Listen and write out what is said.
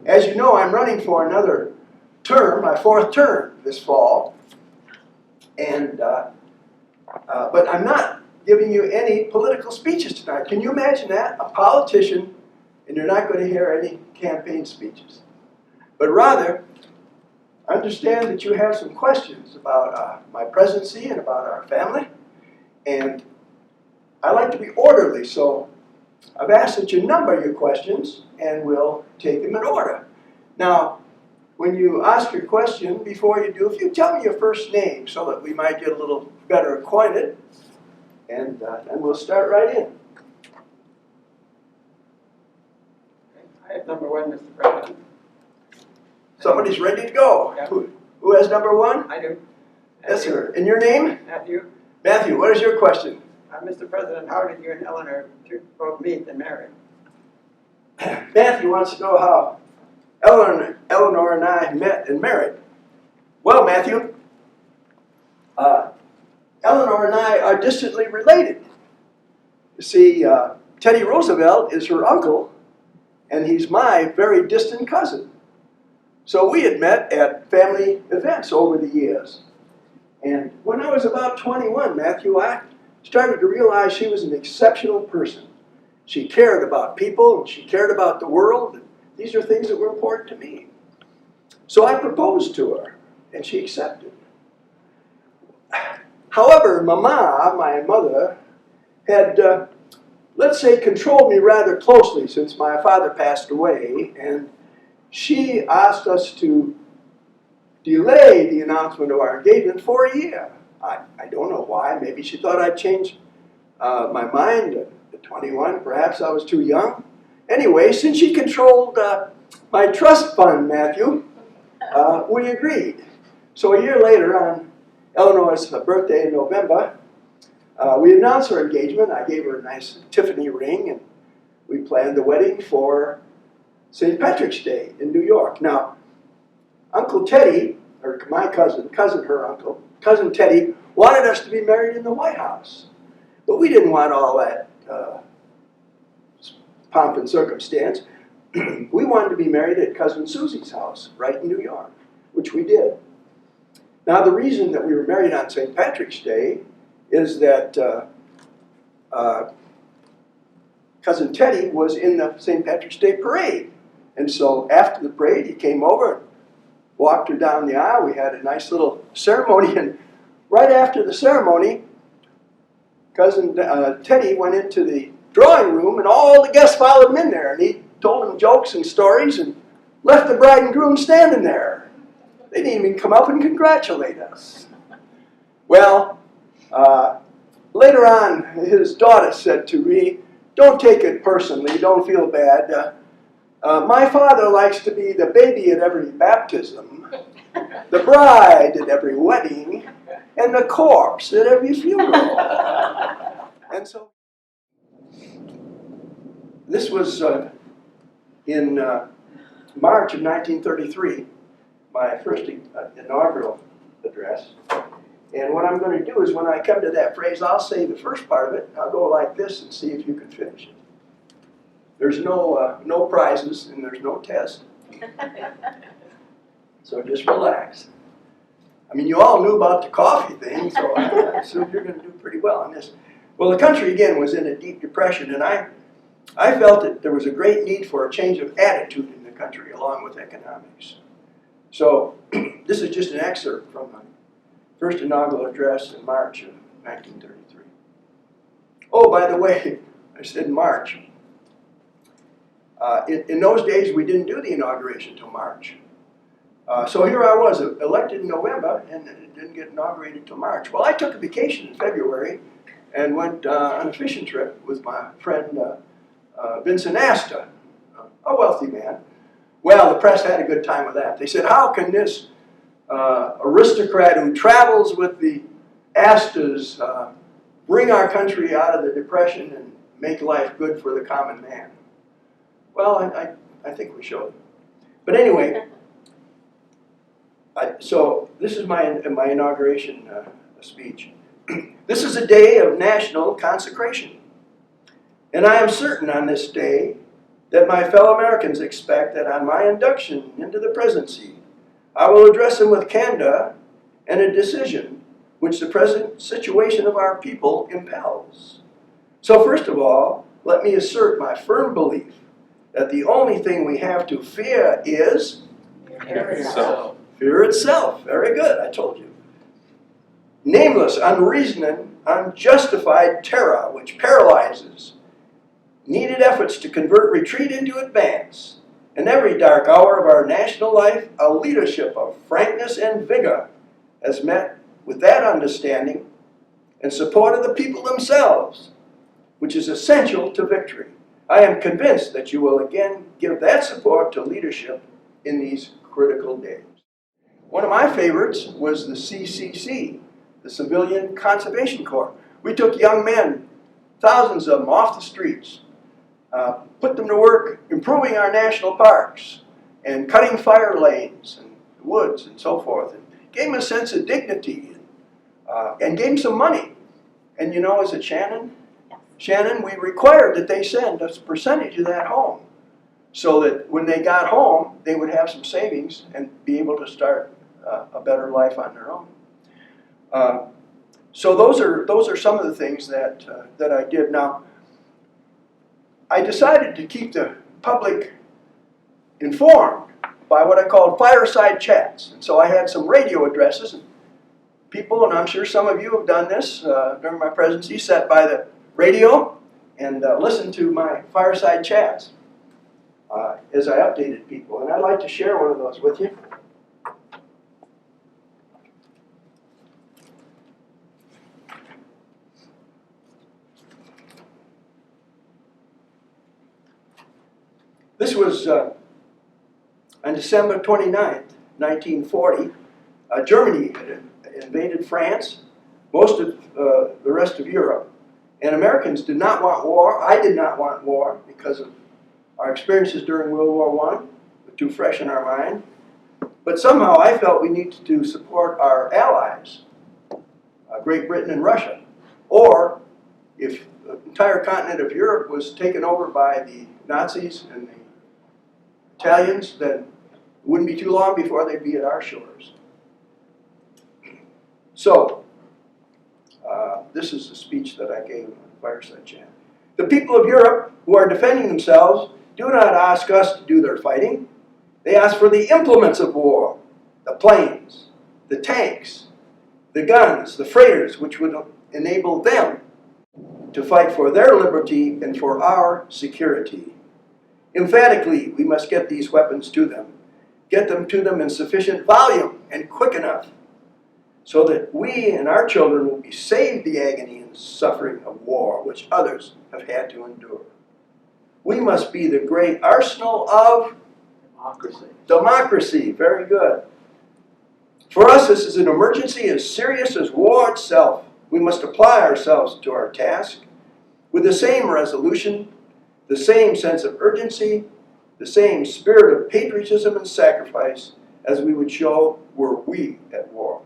As you know, I'm running for another term, my 4th term this fall, and but I'm not giving you any political speeches tonight. Can you imagine that? A politician, and you're not going to hear any campaign speeches. But rather, understand that you have some questions about my presidency and about our family, and I like to be orderly, so I've asked that you number your questions, and we'll take them in order. Now, when you ask your question, before you do, if you tell me your first name so that we might get a little better acquainted, and we'll start right in. I have number 1, Mr. President. Somebody's ready to go. Yeah. Who has number 1? I do. Yes, sir. And your name? Matthew. Matthew, what is your question? Mr. President, how did you and Eleanor both meet and marry? Matthew wants to know how Eleanor and I met and married. Well, Matthew, Eleanor and I are distantly related. You see, Teddy Roosevelt is her uncle, and he's my very distant cousin. So we had met at family events over the years. And when I was about 21, Matthew, I started to realize she was an exceptional person. She cared about people, and she cared about the world, and these are things that were important to me. So I proposed to her, and she accepted. However, Mama, my mother, had, let's say, controlled me rather closely since my father passed away, and she asked us to delay the announcement of our engagement for a year. I don't know why. Maybe she thought I'd changed my mind at 21. Perhaps I was too young. Anyway, since she controlled my trust fund, Matthew, we agreed. So a year later, on Eleanor's birthday in November, we announced our engagement. I gave her a nice Tiffany ring, and we planned the wedding for St. Patrick's Day in New York. Now, Uncle Teddy, or my cousin, cousin Teddy, wanted us to be married in the White House. But we didn't want all that pomp and circumstance. We wanted to be married at Cousin Susie's house, right in New York, which we did. Now, the reason that we were married on St. Patrick's Day is that Cousin Teddy was in the St. Patrick's Day parade. And so after the parade, he came over, walked her down the aisle. We had a nice little ceremony, and right after the ceremony, Cousin Teddy went into the drawing room, and all the guests followed him in there, and he told them jokes and stories and left the bride and groom standing there. They didn't even come up and congratulate us. Well, later on, his daughter said to me, "Don't take it personally, don't feel bad. My father likes to be the baby at every baptism, the bride at every wedding, and the corpse at every funeral." And so, this was in March of 1933, my first inaugural address. And what I'm going to do is, when I come to that phrase, I'll say the first part of it. I'll go like this and see if you can finish it. There's no prizes, and there's no test. So just relax. I mean, you all knew about the coffee thing, so I assume you're going to do pretty well on this. Well, the country, again, was in a deep depression, and I felt that there was a great need for a change of attitude in the country, along with economics. So this is just an excerpt from my first inaugural address in March of 1933. Oh, by the way, I said March. In those days, we didn't do the inauguration until March. So here I was, elected in November, and it didn't get inaugurated until March. Well, I took a vacation in February and went on a fishing trip with my friend Vincent Asta, a wealthy man. Well, the press had a good time with that. They said, "How can this aristocrat who travels with the Astas bring our country out of the depression and make life good for the common man?" Well, I think we showed. But anyway, so this is my inauguration speech. This is a day of national consecration. And I am certain on this day that my fellow Americans expect that on my induction into the presidency, I will address them with candor and a decision which the present situation of our people impels. So first of all, let me assert my firm belief that the only thing we have to fear is Fear itself. fear itself. Very good, I told you. Nameless, unreasoning, unjustified terror which paralyzes needed efforts to convert retreat into advance. In every dark hour of our national life, a leadership of frankness and vigor has met with that understanding and support of the people themselves, which is essential to victory. I am convinced that you will again give that support to leadership in these critical days. One of my favorites was the CCC, the Civilian Conservation Corps. We took young men, thousands of them, off the streets, put them to work improving our national parks and cutting fire lanes and woods and so forth, and gave them a sense of dignity and gave them some money. And you know, as a Shannon, we required that they send a percentage of that home so that when they got home, they would have some savings and be able to start a better life on their own. So those are some of the things that I did. Now, I decided to keep the public informed by what I called fireside chats. And so I had some radio addresses, and people, and I'm sure some of you have done this during my presidency, sat by the radio and listened to my fireside chats as I updated people. And I'd like to share one of those with you. This was on December 29th, 1940. Germany had invaded France, most of the rest of Europe, and Americans did not want war. I did not want war because of our experiences during World War I, were too fresh in our mind. But somehow I felt we needed to support our allies, Great Britain and Russia. Or if the entire continent of Europe was taken over by the Nazis and the Italians, then it wouldn't be too long before they'd be at our shores. So, this is the speech that I gave on Fireside Chat. The people of Europe who are defending themselves do not ask us to do their fighting. They ask for the implements of war, the planes, the tanks, the guns, the freighters, which would enable them to fight for their liberty and for our security. Emphatically, we must get these weapons to them. Get them to them in sufficient volume and quick enough so that we and our children will be saved the agony and suffering of war which others have had to endure. We must be the great arsenal of democracy. Very good. For us, this is an emergency as serious as war itself. We must apply ourselves to our task with the same resolution, the same sense of urgency, the same spirit of patriotism and sacrifice as we would show were we at war.